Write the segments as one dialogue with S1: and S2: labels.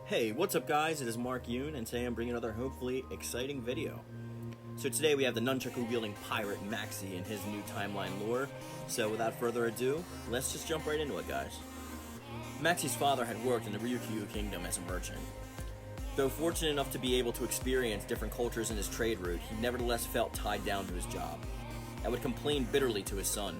S1: Hey, what's up guys? It is Mark Yoon, and today I'm bringing another hopefully exciting video. So today we have the nunchaku-wielding pirate Maxi and his new timeline lore. So without further ado, let's just jump right into it, guys. Maxi's father had worked in the Ryukyu Kingdom as a merchant. Though fortunate enough to be able to experience different cultures in his trade route, he nevertheless felt tied down to his job, and would complain bitterly to his son.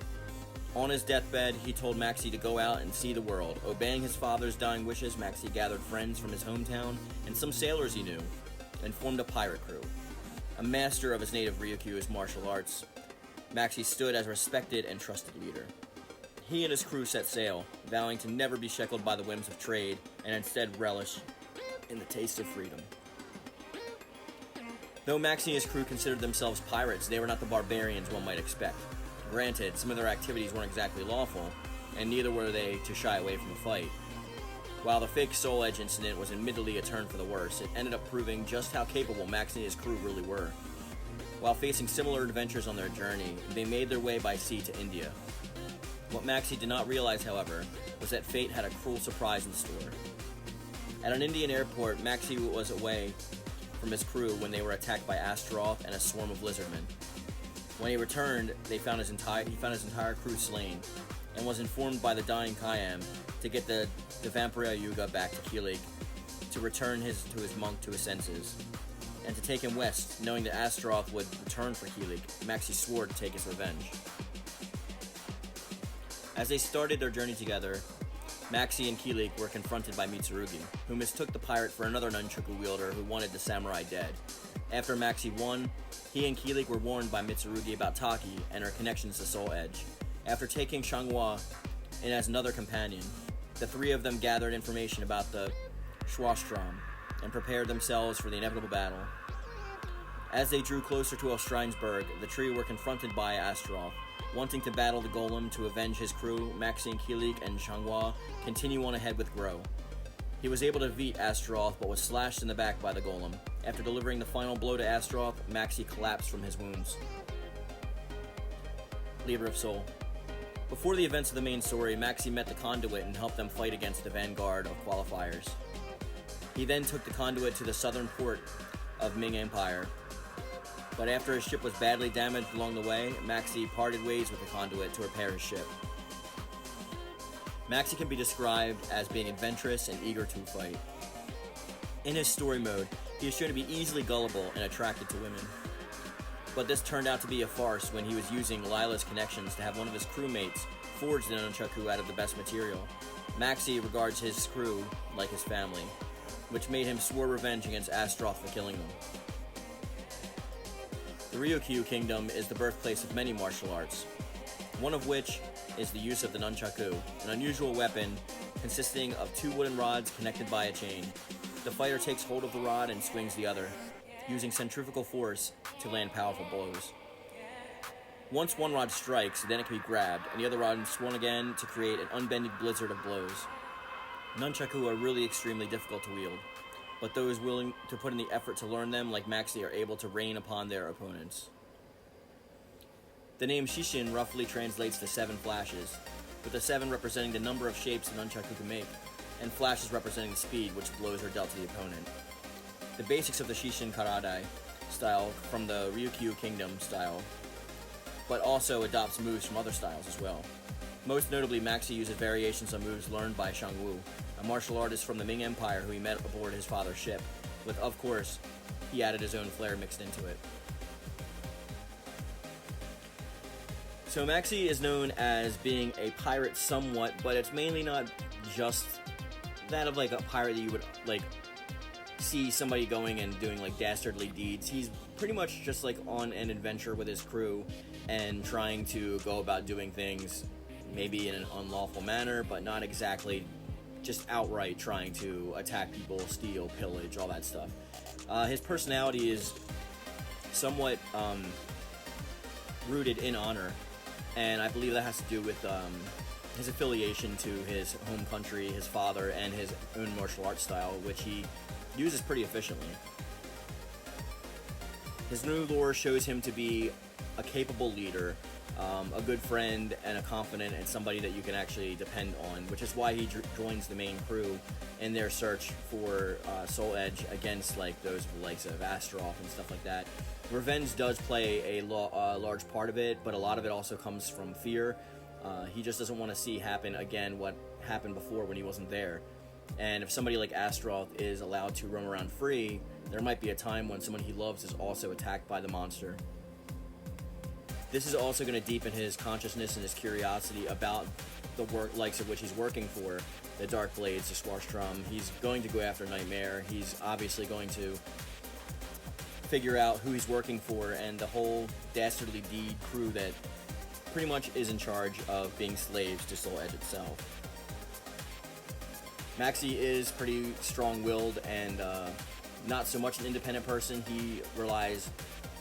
S1: On his deathbed, he told Maxi to go out and see the world. Obeying his father's dying wishes, Maxi gathered friends from his hometown and some sailors he knew, and formed a pirate crew. A master of his native Ryukyu's martial arts, Maxi stood as a respected and trusted leader. He and his crew set sail, vowing to never be shackled by the whims of trade, and instead relish in the taste of freedom. Though Maxi and his crew considered themselves pirates, they were not the barbarians one might expect. Granted, some of their activities weren't exactly lawful, and neither were they to shy away from a fight. While the fake Soul Edge incident was admittedly a turn for the worse, it ended up proving just how capable Maxi and his crew really were. While facing similar adventures on their journey, they made their way by sea to India. What Maxi did not realize, however, was that fate had a cruel surprise in store. At an Indian airport, Maxi was away from his crew when they were attacked by Astaroth and a swarm of lizardmen. When he returned, he found his entire crew slain, and was informed by the dying Khayyam to get the Vampira Yuga back to Kilik, to return to his monk to his senses, and to take him west, knowing that Astaroth would return for Kilik. Maxi swore to take his revenge. As they started their journey together, Maxi and Kilik were confronted by Mitsurugi, who mistook the pirate for another nunchaku wielder who wanted the samurai dead. After Maxi won, he and Kilik were warned by Mitsurugi about Taki and her connections to Soul Edge. After taking Changhua in as another companion, the three of them gathered information about the Schwastrom and prepared themselves for the inevitable battle. As they drew closer to Ostrheinsburg, the trio were confronted by Astaroth. Wanting to battle the golem to avenge his crew, Maxi and Kilik and Changhua continue on ahead with Grow. He was able to defeat Astaroth, but was slashed in the back by the golem. After delivering the final blow to Astaroth, Maxi collapsed from his wounds. Libra of Soul. Before the events of the main story, Maxi met the Conduit and helped them fight against the vanguard of qualifiers. He then took the Conduit to the southern port of Ming Empire. But after his ship was badly damaged along the way, Maxi parted ways with the Conduit to repair his ship. Maxi can be described as being adventurous and eager to fight. In his story mode, he is shown to be easily gullible and attracted to women. But this turned out to be a farce when he was using Lila's connections to have one of his crewmates forge the nunchaku out of the best material. Maxi regards his crew like his family, which made him swear revenge against Astaroth for killing them. The Ryukyu Kingdom is the birthplace of many martial arts, one of which is the use of the nunchaku, an unusual weapon consisting of two wooden rods connected by a chain. The fighter takes hold of the rod and swings the other, using centrifugal force to land powerful blows. Once one rod strikes, then it can be grabbed, and the other rod is swung again to create an unbending blizzard of blows. Nunchaku are really extremely difficult to wield, but those willing to put in the effort to learn them, like Maxi, are able to rain upon their opponents. The name Shishin roughly translates to 7 flashes, with the 7 representing the number of shapes a nunchaku can make, and flashes representing the speed which blows are dealt to the opponent. The basics of the Shishin Karate style from the Ryukyu Kingdom style, but also adopts moves from other styles as well. Most notably, Maxi uses variations on moves learned by Shangwu, a martial artist from the Ming Empire who he met aboard his father's ship, with, of course, he added his own flair mixed into it. So Maxi is known as being a pirate somewhat, but it's mainly not just that of like a pirate that you would like see somebody going and doing like dastardly deeds. He's pretty much just like on an adventure with his crew and trying to go about doing things maybe in an unlawful manner, but not exactly just outright trying to attack people, steal, pillage, all that stuff. His personality is somewhat rooted in honor, and I believe that has to do with his affiliation to his home country, his father, and his own martial arts style, which he uses pretty efficiently. His new lore shows him to be a capable leader, a good friend and a confidant and somebody that you can actually depend on, which is why he joins the main crew in their search for Soul Edge against like those likes of Astaroth and stuff like that. Revenge does play a large part of it, but a lot of it also comes from fear. He just doesn't want to see happen again what happened before when he wasn't there. And if somebody like Astaroth is allowed to roam around free, there might be a time when someone he loves is also attacked by the monster. This is also going to deepen his consciousness and his curiosity about the likes of which he's working for, the Dark Blades, the Swarstrom. He's going to go after Nightmare. He's obviously going to figure out who he's working for and the whole Dastardly Deed crew that pretty much is in charge of being slaves to Soul Edge itself. Maxi is pretty strong-willed and not so much an independent person. He relies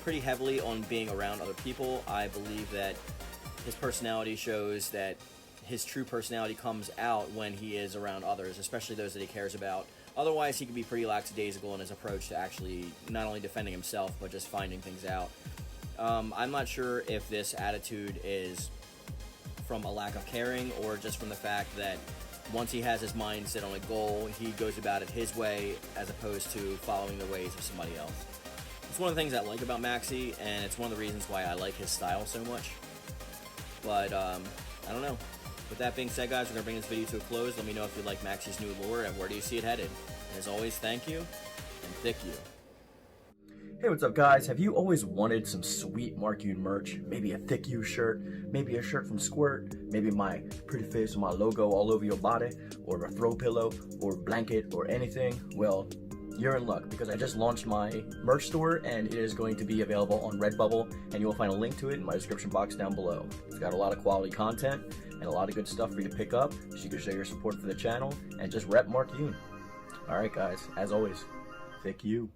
S1: pretty heavily on being around other people. I believe that his personality shows that his true personality comes out when he is around others, especially those that he cares about. Otherwise, he can be pretty lackadaisical in his approach to actually not only defending himself, but just finding things out. I'm not sure if this attitude is from a lack of caring or just from the fact that once he has his mind set on a goal, he goes about it his way as opposed to following the ways of somebody else. It's one of the things I like about Maxi, and it's one of the reasons why I like his style so much. But, I don't know. With that being said, guys, we're going to bring this video to a close. Let me know if you like Maxi's new lore and where do you see it headed. And as always, thank you, and thick you.
S2: Hey, what's up, guys? Have you always wanted some sweet Mark Yoon merch? Maybe a thick U shirt, maybe a shirt from Squirt, maybe my pretty face with my logo all over your body, or a throw pillow, or blanket, or anything? Well, you're in luck, because I just launched my merch store, and it is going to be available on Redbubble, and you will find a link to it in my description box down below. It's got a lot of quality content, and a lot of good stuff for you to pick up, so you can show your support for the channel, and just rep Mark Yoon. Alright, guys, as always, thick you.